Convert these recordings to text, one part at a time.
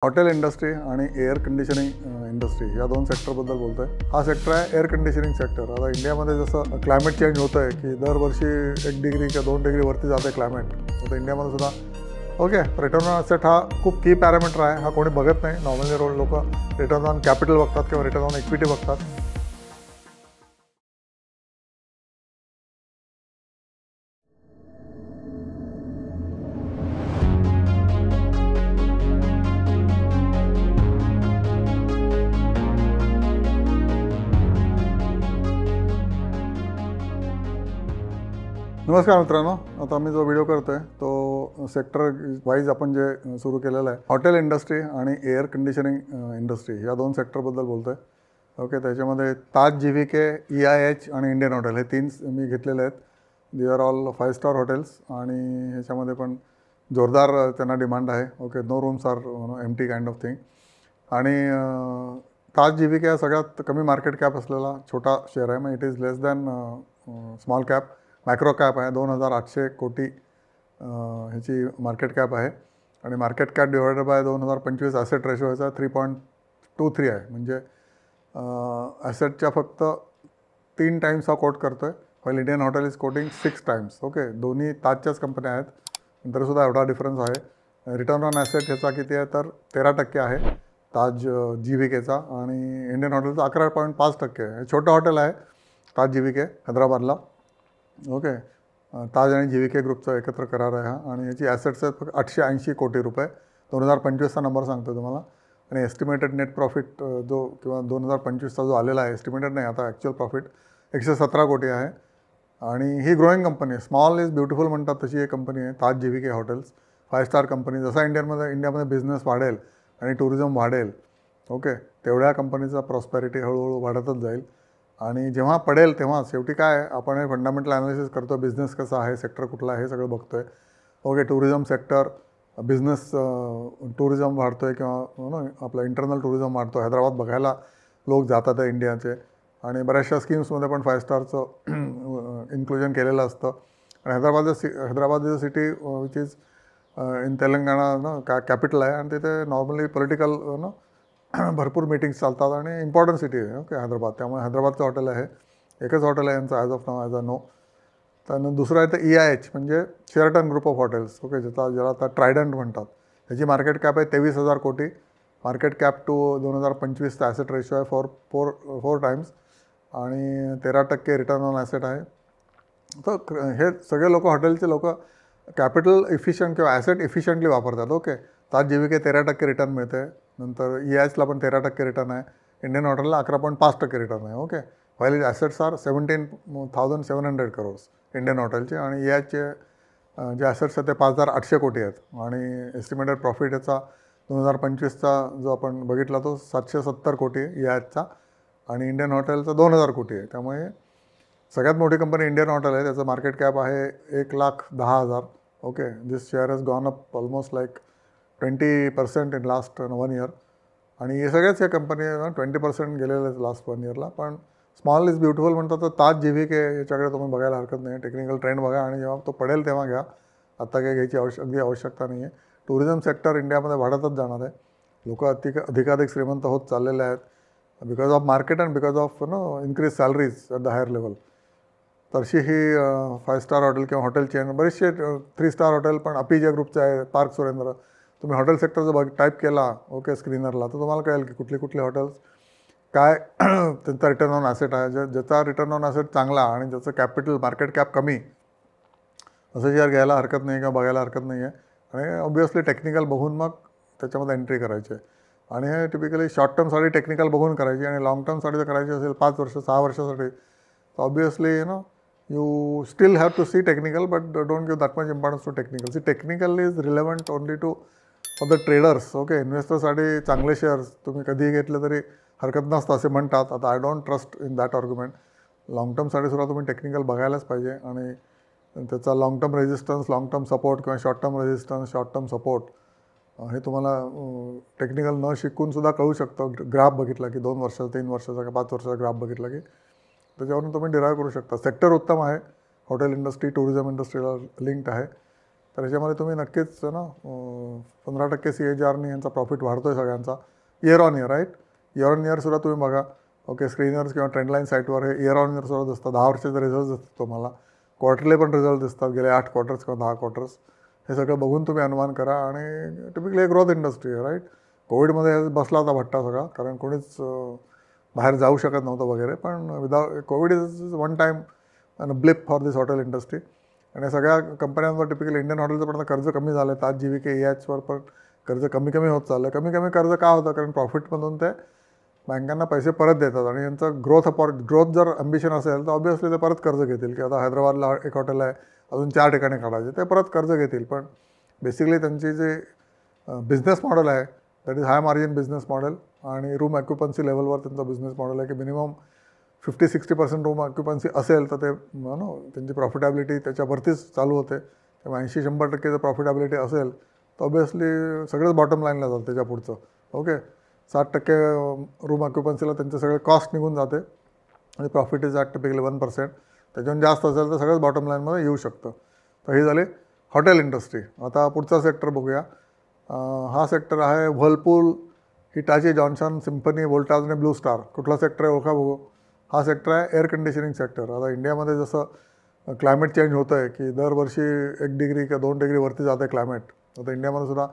Hotel industry आणि air conditioning industry या दोन सेक्टरबद्दल बोलतो आहे. हा सेक्टर आहे एअर कंडिशनिंग सेक्टर. आता इंडियामध्ये जसं क्लायमेट चेंज होतं आहे की दरवर्षी 1 डिग्री किंवा 2 डिग्री वरती जातं आहे क्लायमेट. आता इंडियामध्ये सुद्धा रिटर्न ऑन ॲसेट हा खूप की पॅरामीटर आहे. हा कोणी बघत नाही. नॉर्मली लोक रिटर्न ऑन कॅपिटल बघतात किंवा रिटर्न ऑन इक्विटी बघतात. नमस्कार मित्रांनो, आता मी जो व्हिडिओ करतो आहे तो सेक्टर वाईज आपण जे सुरू केलेला आहे हॉटेल इंडस्ट्री आणि एअर कंडिशनिंग इंडस्ट्री या दोन सेक्टरबद्दल बोलतो आहे. त्याच्यामध्ये ताज GVK, EIH आणि इंडियन हॉटेल हे तीन मी घेतलेले आहेत. They are all 5 star hotels आणि ह्याच्यामध्ये पण जोरदार त्यांना डिमांड आहे. No rooms are empty kind of thing. आणि ताज GVK हा सगळ्यात कमी मार्केट कॅप असलेला छोटा शेअर आहे. मग it is less than small cap. Micro cap आहे. 2,800 कोटी ह्याची मार्केट कॅप आहे. आणि market cap divided by 2025 asset ratio ह्याचा 3.23 आहे. म्हणजे ॲसेटच्या फक्त 3 टाईम्स हा कोट करतो आहे. While Indian hotel is coating 6 Times. दोन्ही ताजच्याच कंपन्या आहेत. नंतरसुद्धा एवढा डिफरन्स आहे. रिटर्न ऑन ॲसेट ह्याचा किती आहे तर 13% आहे ताज GVKचा. आणि इंडियन हॉटेलचा 11.5% आहे. छोटं हॉटेल आहे ताज GVK हैदराबादला. ताज आणि GVK ग्रुपचा एकत्र करार आहे हा. आणि याची ॲसेट्स आहेत फक्त 880 कोटी रुपये. 2025चा नंबर सांगतो तुम्हाला. आणि एस्टिमेटेड नेट प्रॉफिट जो किंवा 2025चा जो आलेला आहे, एस्टिमेटेड नाही आता ॲक्च्युअल प्रॉफिट 117 कोटी आहे. आणि ही ग्रोईंग कंपनी आहे. स्मॉल इज ब्युटिफुल म्हणतात तशी एक कंपनी आहे ताज GVK हॉटेल्स. 5 star company. जसा इंडियामध्ये बिझनेस वाढेल आणि टुरिझम वाढेल तेवढ्या कंपनीचा प्रॉस्पॅरिटी हळूहळू वाढतच जाईल. आणि जेव्हा पडेल तेव्हा शेवटी काय आपण हे फंडामेंटल ॲनालिसिस करतो. बिझनेस कसा आहे, सेक्टर कुठला आहे हे सगळं बघतो आहे. टुरिझम सेक्टर, बिझनेस टुरिझम वाढतो आहे किंवा आपलं इंटरनल टुरिझम वाढतो. हैदराबाद बघायला लोक जातात आहे इंडियाचे. आणि बऱ्याचशा स्कीम्समध्ये पण 5 स्टारचं इन्क्लुजन केलेलं असतं. आणि Hyderabad is a city which is in Telangana capital आहे. आणि तिथे नॉर्मली पॉलिटिकल भरपूर मीटिंग्स चालतात आणि इम्पॉर्टंट सिटी आहे हैदराबाद. त्यामुळे हैदराबादचं हॉटेल आहे. एकच हॉटेल आहे यांचं ॲज ऑफ नाव ॲज अ नो. त्यानंतर दुसरं आहे तर EIH म्हणजे शेरटन ग्रुप ऑफ हॉटेल्स. ज्याला आता ट्रायडंट म्हणतात. ह्याची मार्केट कॅप आहे 23,000 कोटी. मार्केट कॅप टू 2025चा ॲसेट रेशो आहे 4 टाईम्स. आणि 13% रिटर्न ऑन ॲसेट आहे. तर हे सगळे लोक हॉटेलचे लोक कॅपिटल इफिशियंट किंवा ॲसेट इफिशियंटली वापरतात. ताज GVK 13% रिटर्न मिळते. नंतर EIHला पण 13% रिटर्न आहे. इंडियन हॉटेलला 11.5% रिटर्न आहे. While assets are 17,700 crores Indian हॉटेलचे. आणि EIHचे जे ॲसेट्स आहेत ते 5,800 कोटी आहेत. आणि एस्टिमेटेड प्रॉफिट याचा 2025चा जो आपण बघितला तो 770 कोटी आहे EIHचा. आणि इंडियन हॉटेलचा 2,000 कोटी आहे. त्यामुळे सगळ्यात मोठी कंपनी इंडियन हॉटेल आहे. त्याचं मार्केट कॅप आहे 1,10,000. This share has gone up almost like 20% in last 1 year. आणि हे सगळ्याच या कंपनी 20% गेलेले आहेत लास्ट 1 इयरला. पण स्मॉल इज ब्युटिफुल म्हणतात तर ताज GVK याच्याकडे तुम्ही बघायला हरकत नाही. टेक्निकल ट्रेंड बघा आणि जेव्हा तो पडेल तेव्हा घ्या. आता काही घ्यायची अगदी आवश्यकता नाही आहे. टुरिझम सेक्टर इंडियामध्ये वाढतच जाणार आहे. लोक अधिकाधिक श्रीमंत होत चाललेले आहेत because of market and because of increase salaries at the higher level. तशी ही 5 स्टार हॉटेल किंवा हॉटेल चेन बरेचसे 3 स्टार हॉटेल पण अपिजा ग्रुपचे आहे. पार्क सुरेंद्र. तुम्ही हॉटेल सेक्टरचं टाईप केला स्क्रीनरला तर तुम्हाला कळेल की कुठले हॉटेल्स काय त्यांचा रिटर्न ऑन ॲसेट आहे. ज्याचा रिटर्न ऑन ॲसेट चांगला आणि ज्याचं कॅपिटल मार्केट कॅप कमी असं शेअर घ्यायला हरकत नाही किंवा बघायला हरकत नाही आहे. आणि ऑब्वियसली टेक्निकल बघून मग त्याच्यामध्ये एंट्री करायची आहे. आणि हे टिपिकली शॉर्ट टर्मसाठी टेक्निकल बघून करायची. आणि लाँग टर्मसाठी जर करायची असेल 5 वर्ष 6 वर्षासाठी तर obviously you still have to see technical but don't give that much importance to technical. Technical is relevant only to for the traders. इन्व्हेस्टरसाठी चांगले शेअर्स तुम्ही कधीही घेतले तरी हरकत नसतं असे म्हणतात. आता I don't trust in that argument. Long टर्मसाठी सुद्धा तुम्ही टेक्निकल बघायलाच पाहिजे. आणि त्याचा long term resistance, long term support किंवा short term resistance, short term support हे तुम्हाला टेक्निकल न शिकूनसुद्धा कळू शकतं. ग्राफ बघितला की 2 वर्षाचा, 3 वर्षाचा का 5 वर्षाचा ग्राफ बघितला की त्याच्यावरून तुम्ही डिराईव्ह करू शकता. सेक्टर उत्तम आहे. हॉटेल इंडस्ट्री टुरिझम इंडस्ट्रीला लिंक्ड आहे. तर याच्यामध्ये तुम्ही नक्कीच ना 15% CAGRनी यांचा प्रॉफिट वाढतो आहे सगळ्यांचा year on year, right. Year on इयरसुद्धा तुम्ही बघा. ओके, स्क्रीनर्स किंवा ट्रेंडलाईन साईटवर हे इयर ऑन इयरसुद्धा दिसतात. 10 वर्षाचे रिझल्ट दिसतात तुम्हाला. क्वार्टरली पण रिझल्ट दिसतात, गेले 8 क्वार्टर्स किंवा 10 क्वार्टर्स. हे सगळं बघून तुम्ही अनुमान करा. आणि टिपिकली ग्रोथ इंडस्ट्री आहे, राईट. कोविडमध्ये बसला होता भट्टा सगळा, कारण कोणीच बाहेर जाऊ शकत नव्हतं वगैरे. पण without Covid is one time blip for this hotel industry. आणि सगळ्या कंपन्यांवर टिपिकली इंडियन हॉटेलचं पण कर्ज कमी झालं आहे. ताज जीविके EHवर पण कर्ज कमी कमी होत चाललं आहे. कमी कमी कर्ज का होतं? कारण प्रॉफिटमधून ते बँकांना पैसे परत देतात. आणि यांचं ग्रोथ जर ॲम्बिशन असेल तर ऑब्व्हियसली ते परत कर्ज घेतील. की आता हैदराबादला एक हॉटेल आहे, अजून 4 ठिकाणी काढायचे, ते परत कर्ज घेतील. पण बेसिकली त्यांची जे बिझनेस मॉडेल आहे that is hi margin business model. आणि रूम ऑक्युपन्सी लेवलवर त्यांचा बिझनेस मॉडेल आहे की मिनिमम 50-60% रूम ऑक्युपन्सी असेल तर ते त्यांची प्रॉफिटॅबिलिटी त्याच्यावरतीच चालू होते. त्यामुळे 80-100% जर प्रॉफिटॅबिलिटी असेल तर ऑब्व्हियसली सगळंच बॉटम लाईनला जातं त्याच्या पुढचं. ओके, 60% रूम ऑक्युपन्सीला त्यांचे सगळे कॉस्ट निघून जाते आणि प्रॉफिट इज ॲट टिपिकली 1%. त्याच्याहून जास्त असेल तर सगळंच बॉटम लाईनमध्ये येऊ शकतं. तर ही झाली हॉटेल इंडस्ट्री. आता पुढचा सेक्टर बघूया. हा सेक्टर आहे Whirlpool, Hitachi, Johnson, symphony, Voltas आणि ब्लू स्टार. कुठला सेक्टर आहे ओळखा बघू. हा सेक्टर आहे एअर कंडिशनिंग सेक्टर. आता इंडियामध्ये जसं क्लायमेट चेंज होतं आहे की दरवर्षी 1 डिग्री किंवा 2 डिग्रीवरती जातं आहे क्लायमेट. आता इंडियामध्ये सुद्धा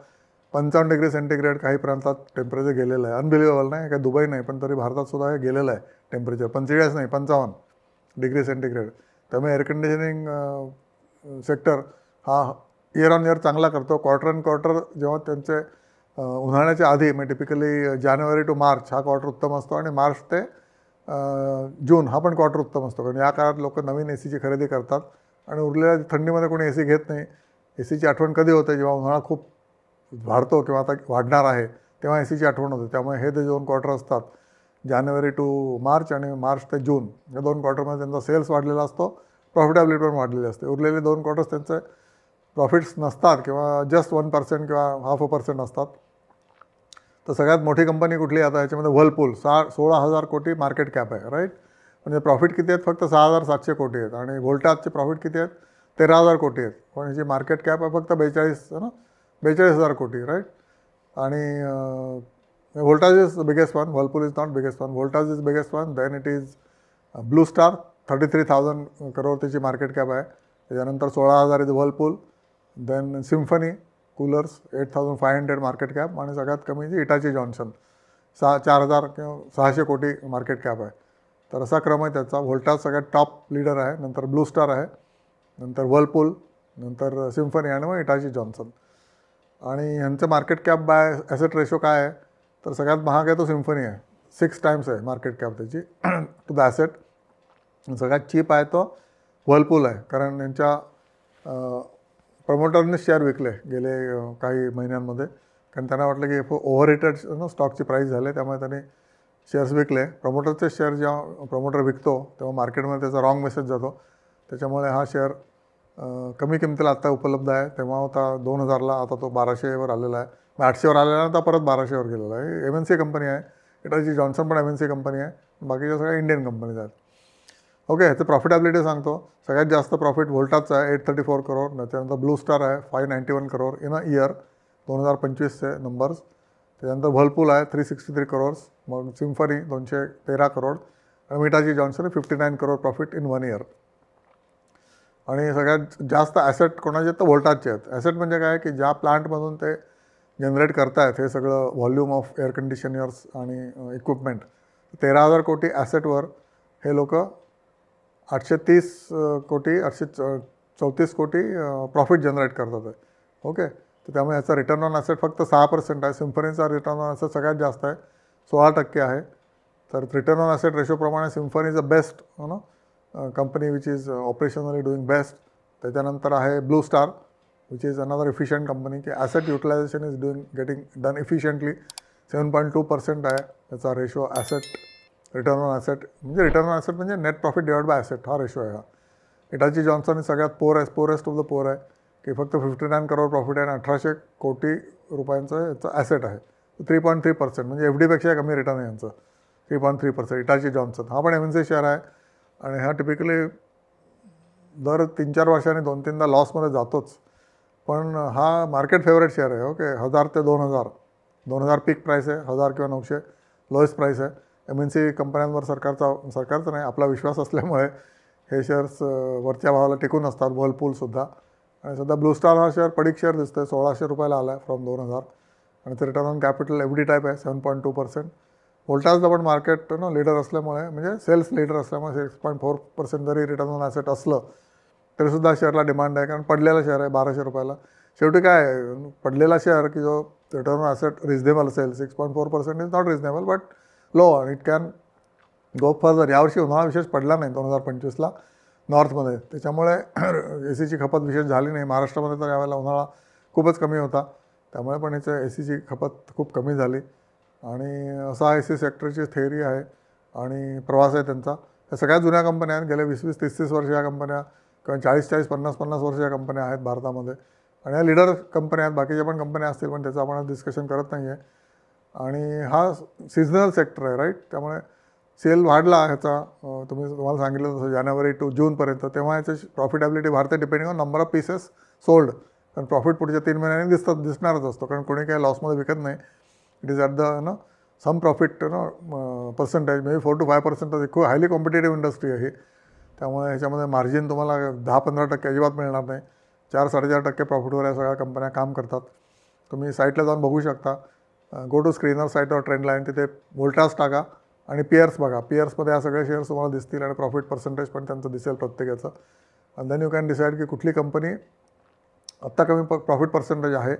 55 डिग्री सेंटीग्रेड काही प्रांतात टेम्परेचर गेलेलं आहे. अनबिलिव्हेबल नाही, काही दुबई नाही, पण तरी भारतात सुद्धा हे गेलेलं आहे टेम्परेचर. 45 नाही, 55 डिग्री सेंटीग्रेड. त्यामुळे एअर कंडिशनिंग सेक्टर हा इयर ऑन इयर चांगला करतो. क्वार्टर अँड क्वार्टर जेव्हा त्यांचे उन्हाळ्याच्या आधी म्हणजे टिपिकली जानेवारी टू मार्च हा क्वार्टर उत्तम असतो. आणि मार्च ते जून हा पण क्वार्टर उत्तम असतो. कारण या काळात लोक नवीन AC खरेदी करतात. आणि उरलेल्या थंडीमध्ये कोणी AC घेत नाही. ACची आठवण कधी होते? जेव्हा उन्हाळा खूप वाढतो किंवा आता वाढणार आहे तेव्हा ACची आठवण होते. त्यामुळे हे ते 2 क्वार्टर असतात, जानेवारी टू मार्च आणि मार्च ते जून. या 2 क्वार्टरमध्ये त्यांचा सेल्स वाढलेला असतो, प्रॉफिटॅबिलिटी पण वाढलेली असते. उरलेले 2 क्वार्टर्स त्यांचे प्रॉफिट्स नसतात किंवा जस्ट 1% किंवा 0.5% असतात. तर सगळ्यात मोठी कंपनी कुठली आता याच्यामध्ये? व्हर्लपूल. 16,000 कोटी मार्केट कॅप आहे, राईट. म्हणजे प्रॉफिट किती आहेत? फक्त 6,700 कोटी आहेत. आणि व्होल्टाजचे प्रॉफिट किती आहेत? 13,000 कोटी आहेत. पण ह्याची मार्केट कॅप आहे फक्त 42,000 कोटी, राईट. आणि Voltas is biggest one, Whirlpool is not biggest one. Voltas is biggest one, then it is Blue Star, 33,000 crore त्याची मार्केट कॅप आहे. त्याच्यानंतर 16,000 is Whirlpool. Then Symphony coolers 8,500 market cap. आणि सगळ्यात कमी जी हिटाची जॉन्सन 4,000 किंवा 600 कोटी मार्केट कॅप आहे. तर असा क्रम आहे त्याचा. व्होल्टाज सगळ्यात टॉप लीडर आहे, नंतर ब्लू स्टार आहे, नंतर व्हर्लपूल, नंतर सिम्फनी आणि मग हिटाची जॉन्सन. आणि ह्यांचं market cap by asset ratio काय आहे? तर सगळ्यात महाग आहे तो सिम्फनी आहे, 6 टाइम्स आहे मार्केट कॅप त्याची टू द ॲसेट. सगळ्यात चीप आहे तो व्हर्लपूल आहे, कारण यांच्या प्रमोटरने शेअर विकले गेले काही महिन्यांमध्ये. कारण त्यांना वाटलं की ओव्हर रेटेड स्टॉकची प्राईस झाले, त्यामुळे त्यांनी शेअर्स विकले. प्रमोटरचे शेअर जेव्हा प्रमोटर विकतो तेव्हा मार्केटमध्ये त्याचा रॉंग मेसेज जातो. त्याच्यामुळे हा शेअर कमी किमतीला आत्ता उपलब्ध आहे. तेव्हा होता 2,000ला, आता तो 1200वर आलेला आहे. 800वर आलेला आहे, आता परत 1200वर गेलेला आहे. MNC कंपनी आहे. हिटाची जॉन्सन पण MNC कंपनी आहे. बाकीच्या सगळ्या इंडियन कंपनीज आहेत. ओके, ह्याचं प्रॉफिटॅबिलिटी सांगतो. सगळ्यात जास्त प्रॉफिट व्होल्टाजचा आहे 834 करोड. त्याच्यानंतर ब्लू स्टार आहे 591 करोड इन अ इयर, 2025चे नंबर्स. त्याच्यानंतर व्हर्लपूल आहे 363 करोड्स. मग सिम्फनी 213 करोड. आणि Hitachi Johnson 59 crore profit in 1 year. आणि सगळ्यात जास्त ॲसेट कोणाचे आहेत? तर व्होल्टाजचे आहेत. ॲसेट म्हणजे काय की ज्या प्लांटमधून ते जनरेट करतायत हे सगळं व्हॉल्यूम ऑफ एअर कंडिशनर्स आणि इक्विपमेंट, 13,000 कोटी ॲसेटवर हे लोक 830 कोटी 834 कोटी प्रॉफिट जनरेट करतात आहे. ओके, तर त्यामुळे याचा रिटर्न ऑन ॲसेट फक्त 6% आहे. सिम्फनीचा रिटर्न ऑन ॲसेट सगळ्यात जास्त आहे, 16% आहे. तर रिटर्न ऑन ॲसेट रेशोप्रमाणे Symphony is a best company which is operationally doing best. त्याच्यानंतर आहे Blue Star which is another efficient company की asset utilisation is getting done efficiently. 7.2% आहे त्याचा ratio asset return on asset. म्हणजे return on asset म्हणजे net profit divide by asset हा ratio आहे हा. हिटाची जॉन्सन सगळ्यात पोरेस्ट ऑफ द पोर आहे की फक्त 59 करोड प्रॉफिट आहे आणि 1800 कोटी रुपयांचं याचं ॲसेट आहे. 3.3% म्हणजे FDपेक्षा कमी रिटर्न आहे यांचं, 3.3%. हिटाची जॉन्सन हा पण MNC शेअर आहे आणि हा टिपिकली दर 3-4 वर्षांनी 2-3दा लॉसमध्ये जातोच. पण हा मार्केट फेवरेट शेअर आहे. ओके, 1000 ते 2000 पीक प्राईस आहे, 1000 किंवा 900 लोएस्ट प्राईस आहे. MNC कंपन्यांवर सरकारचा नाही आपला विश्वास असल्यामुळे हे शेअर्स वरच्या भावाला टिकून असतात. वर्लपूलसुद्धा. आणि सध्या ब्लू स्टार हा शेअर पडीक शेअर दिसतो आहे, 1600 रुपयाला आला आहे फ्रॉम 2000. आणि ते return on capital FD type आहे, 7.2%. व्होल्टासला पण मार्केट लीडर असल्यामुळे, म्हणजे सेल्स लीडर असल्यामुळे 6.4% जरी रिटर्न ऑन ॲसेट असलं तरीसुद्धा शेअरला डिमांड आहे, कारण पडलेला शेअर आहे 1200 रुपयाला. शेवटी काय आहे, पडलेला शेअर की जो रिटर्न ऑन ॲसेट रिजनेबल असेल, 6.4% is not reasonable but low, आणि इट कॅन गो फर्दर. यावर्षी उन्हाळा विशेष पडला नाही 2025ला नॉर्थमध्ये, त्याच्यामुळे AC ची खपत विशेष झाली नाही. महाराष्ट्रामध्ये तर यावेळेला उन्हाळा खूपच कमी होता, त्यामुळे पण याच्या AC ची खपत खूप कमी झाली. आणि असा AC सेक्टरची थेअरी आहे आणि प्रवास आहे त्यांचा. या सगळ्या जुन्या कंपन्या आहेत, गेले 20-20, 30-30 वर्ष या कंपन्या किंवा 40-40, 50-50 वर्ष या कंपन्या आहेत भारतामध्ये. आणि या लीडर कंपन्या आहेत, बाकीच्या पण कंपन्या असतील, पण त्याचं आपण डिस्कशन करत नाही आहे. आणि हा सीझनल सेक्टर आहे, राईट. त्यामुळे सेल वाढला ह्याचा, तुम्हाला सांगितलं तसं जानेवारी टू जूनपर्यंत, तेव्हा याची प्रॉफिटेबिलिटी वाढते depending on number of pieces sold. कारण प्रॉफिट पुढच्या 3 महिन्यांनी दिसणारच असतो, कारण कोणी काही लॉसमध्ये विकत नाही. It is at the some profit percentage, may be 4 to 5%. खूप हायली कॉम्पिटेटिव्ह इंडस्ट्री आहे ही. त्यामुळे ह्याच्यामध्ये मार्जिन तुम्हाला 10-15% अजिबात मिळणार नाही. 4-4.5% प्रॉफिटवर या सगळ्या कंपन्या काम करतात. तुम्ही साईटला जाऊन बघू शकता. गो टू स्क्रीनर साईटवर ट्रेंड लाईन, तिथे व्होल्टास टाका आणि पिअर्स बघा. पिअर्समध्ये या सगळे शेअर्स तुम्हाला दिसतील आणि प्रॉफिट पर्सेंटेज पण त्यांचं दिसेल प्रत्येकाचं. आणि देन यू कॅन डिसाईड की कुठली कंपनी आत्ता कमी प्रॉफिट पर्सेंटेज आहे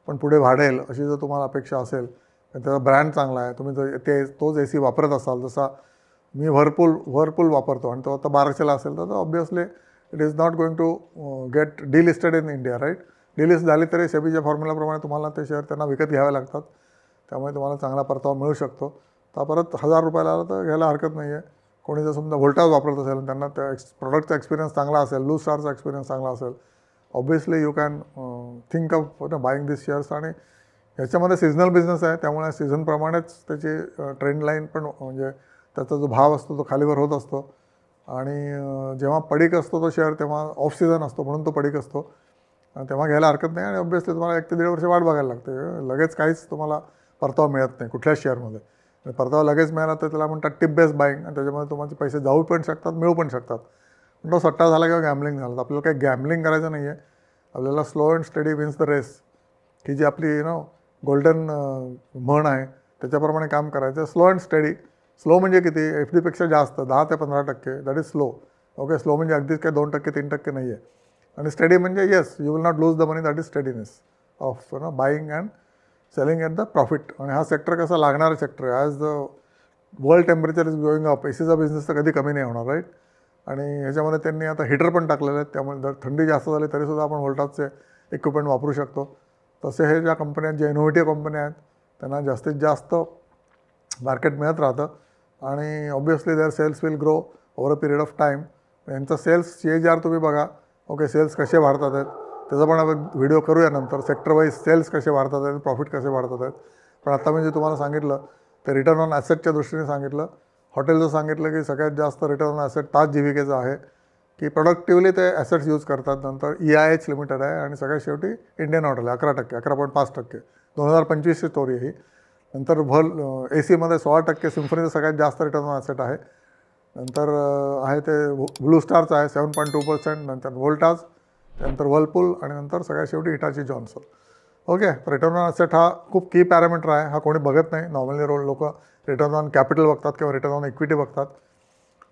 पण पुढे वाढेल अशी जर तुम्हाला अपेक्षा असेल, त्याचा ब्रँड चांगला आहे, तुम्ही जर तोच AC वापरत असाल, जसा मी व्हरपूल वापरतो आणि तो आता 1200ला असेल, तर obviously it is not going to get delisted in India, right. Delist झाली तरी सेबीच्या फॉर्म्युलाप्रमाणे तुम्हाला ते शेअर त्यांना विकत घ्यावे लागतात. त्यामुळे तुम्हाला चांगला परतावा मिळू शकतो. तर परत 1000 रुपयाला आला तर घ्यायला हरकत नाही आहे. कोणी जर समजा व्होल्टास वापरत असेल, त्यांना त्या प्रॉडक्टचा एक्सपिरियन्स चांगला असेल, ब्लू स्टारचा एक्सपिरियन्स चांगला असेल, obviously you can think of buying this shares. आणि ह्याच्यामध्ये सीझनल बिझनेस आहे, त्यामुळे सीझनप्रमाणेच त्याची ट्रेंड लाईन पण, म्हणजे त्याचा जो भाव असतो तो खालीवर होत असतो. आणि जेव्हा पडीक असतो तो शेअर, तेव्हा ऑफ सीझन असतो म्हणून तो पडीक असतो, तेव्हा घ्यायला हरकत नाही. आणि ऑब्वियसली तुम्हाला 1 ते 1.5 वर्ष वाट बघायला लागते. लगेच काहीच तुम्हाला परतावा मिळत नाही कुठल्याच शेअरमध्ये. परतावा लगेच मिळाला तर त्याला म्हणतात टिप बेस बाईंग, आणि त्याच्यामध्ये तुमचे पैसे जाऊ पण शकतात, मिळू पण शकतात. पण तो सट्टा झाला किंवा गॅमलिंग झालं, तर आपल्याला काही गॅमलिंग करायचं नाही आहे. आपल्याला slow and steady wins the race, ही जी आपली गोल्डन म्हण आहे, त्याच्याप्रमाणे काम करायचं. Slow and study. स्लो म्हणजे किती, FDपेक्षा जास्त 10 ते 15%, that is slow. Okay, slow म्हणजे अगदीच काय 2%, 3% नाही आहे. आणि स्टडी म्हणजे yes, you will not lose the money, that is steadiness of buying and selling at the profit. आणि हा सेक्टर कसा लागणारा सेक्टर आहे. As the world temperature is going up, ACचा बिझनेस तर कधी कमी नाही होणार, राईट. आणि ह्याच्यामध्ये त्यांनी आता हीटर पण टाकलेले आहेत, त्यामुळे जर थंडी जास्त झाली तरीसुद्धा आपण व्होल्टासचे इक्विपमेंट वापरू शकतो. तसे हे ज्या कंपन्या आहेत, ज्या इनोव्हेटिव्ह कंपन्या आहेत, त्यांना जास्तीत जास्त मार्केट मिळत राहतं. आणि obviously their sales will grow over a period of time. यांचं सेल्स CAGR तुम्ही बघा. ओके, सेल्स कसे वाढतात आहेत त्याचा पण आपण व्हिडिओ करूया नंतर. सेक्टर वाईज सेल्स कसे वाढतात आहेत, प्रॉफिट कसे वाढतात आहेत. पण आता मी जे तुम्हाला सांगितलं ते रिटर्न ऑन ॲसेटच्या दृष्टीने सांगितलं. हॉटेलचं सांगितलं की सगळ्यात जास्त रिटर्न ऑन ॲसेट ताज जीविकेचं आहे, की प्रोडक्टिव्हली ते ॲसेट्स यूज करतात. नंतर EIH लिमिटेड आहे, आणि सगळ्यात शेवटी इंडियन हॉटेल 11%, 11.5%. 2025ची स्टोरी आहे ही. नंतर AC मध्ये 16%, सिम्फनीचं सगळ्यात जास्त रिटर्न ऑन ॲसेट आहे. नंतर आहे ते ब्लू स्टारचं आहे 7.2%, नंतर व्होल्टास, त्यानंतर वर्लपूल, आणि नंतर सगळ्यात शेवटी Hitachi Johnson. Okay, return on asset हा खूप की पॅरामीटर आहे. हा कोणी बघत नाही. नॉर्मली लोक रिटर्न ऑन कॅपिटल बघतात किंवा रिटर्न ऑन इक्विटी बघतात.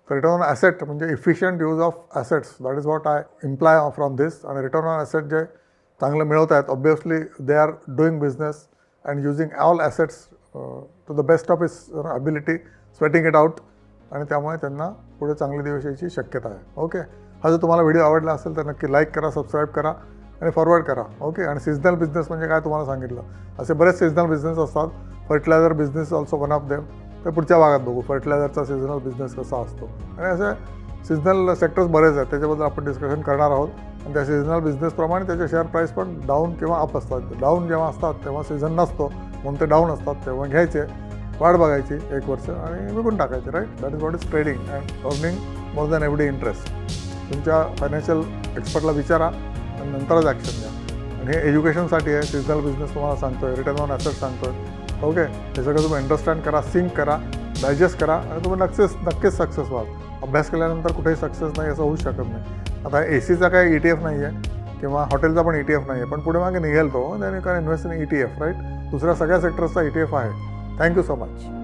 तर रिटर्न ऑन ॲसेट म्हणजे efficient use of assets, that is what I imply from this. आणि रिटर्न ऑन ॲसेट जे चांगलं मिळवत आहेत, obviously they are doing business and using all assets to the best of his ability, sweating it out. आणि त्यामुळे त्यांना पुढे चांगले दिवस यायची शक्यता आहे. ओके, हा जर तुम्हाला व्हिडिओ आवडला असेल तर नक्की लाईक करा, सबस्क्राईब करा आणि फॉरवर्ड करा. ओके, आणि सीझनल बिझनेस म्हणजे काय तुम्हाला सांगितलं. असे बरेच सीझनल बिझनेस असतात. Fertilizer business also one of them. तर पुढच्या भागात बघू फर्टिलायझरचा सीझनल बिझनेस कसा असतो. आणि असे सीझनल सेक्टर्स बरेच आहेत, त्याच्याबद्दल आपण डिस्कशन करणार आहोत. आणि त्या सीझनल बिझनेसप्रमाणे त्याचे शेअर प्राईस पण डाऊन किंवा अप असतात. डाऊन जेव्हा असतात तेव्हा सीझन नसतो म्हणून ते डाऊन असतात, तेव्हा घ्यायचे, वाढ बघायची 1 वर्ष आणि विकून टाकायचे, right. That is what is trading and earning more than FD interest. तुमच्या फायनान्शियल एक्सपर्टला विचारा आणि नंतरच ॲक्शन घ्या. आणि हे एज्युकेशनसाठी आहे. सिजनल बिझनेस तुम्हाला सांगतोय, रिटर्न ऑन ॲसेट सांगतोय. ओके, हे सगळं तुम्ही अंडरस्टँड करा, सिंक करा, डायजेस्ट करा आणि तुम्ही नक्कीच सक्सेस व्हाल. अभ्यास केल्यानंतर कुठेही सक्सेस नाही असं होऊच शकत नाही. आता एसीचा काही ETF नाही आहे किंवा हॉटेलचा पण ETF नाही आहे, पण पुढे मागे निघेल तो. त्याने काय इन्व्हेस्ट इन ETF, राईट. दुसऱ्या सगळ्या सेक्टर्सचा ETF आहे. Thank you so much.